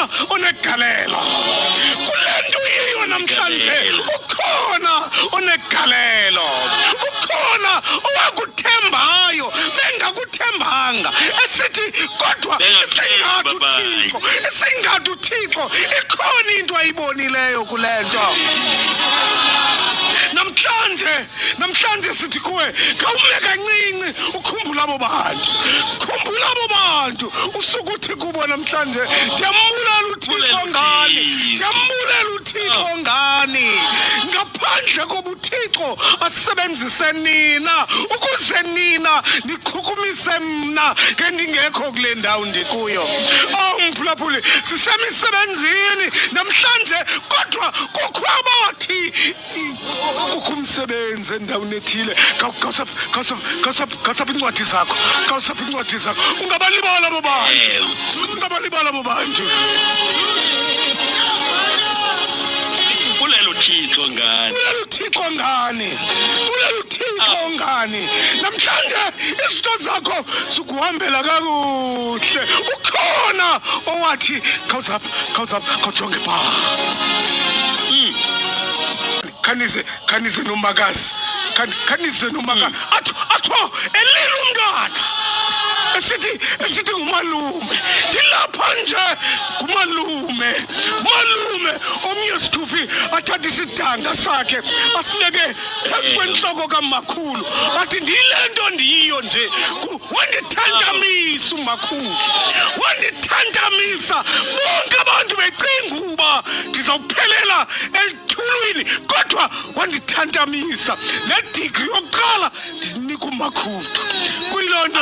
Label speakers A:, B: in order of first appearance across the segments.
A: ukhona onegalelo kulento yiyo namhlanje ukhona onegalelo ukhona owakuthembayo bengakuthembanga esithi kodwa esingathu Thixo ikhona into ayibonileyo kulento namhlanje sithi kuwe khawume kancinci ukhumbula abo bantu usukuthi kubo namhlanje ndiyambulela uThixo ngani ngaphandle kobuthixo asebenzise nina ukuze nina nichukumise mna ngendingekho kule ndawo ndikuyo mphulaphuli sisemisebenzini namhlanje kodwa kukho abathi ukumsebenza endaweni ethile kawusapha incwadi zakho ungabalibala abo bantu uthixo ngani namhlanje izinto zakho sikuhambela kakuhle ukhona owathi khawujonge pha khanize nomakazi atho elile umntwana esithi ngumalume dilapha nje ngumalume omnye sithuphi athatha isidanga sakhe asibeke phezu kwenhloko kamakhulu athi ndilento ndiyiyo nje wandithantamisa umakhulu bonke abantu becinga uba ndizawuphelela elithulwini kodwa wandithantamisa le degree yokuqala ndinika umakhulu kuyilonto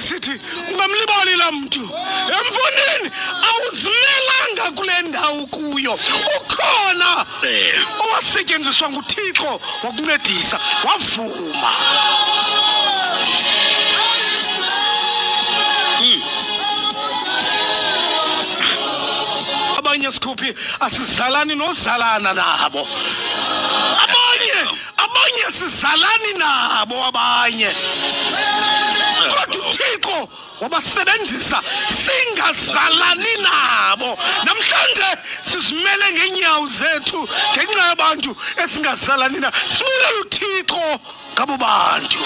A: sithi ungamlibali la mntu emfonini awuzimelanga kule ndawo kuyo ukhona owasetyenziswa nguThixo wakuncedisa wavuma abanye sikhuphi asizalani nozalana nabo abanye sizalani nabo abanye kodwa uThixo wabasebenzisa singazalani nabo namhlanje sizimele ngenyawo zethu ngenxa yabantu esingazalani nabo sibulela uThixo ngabo bantu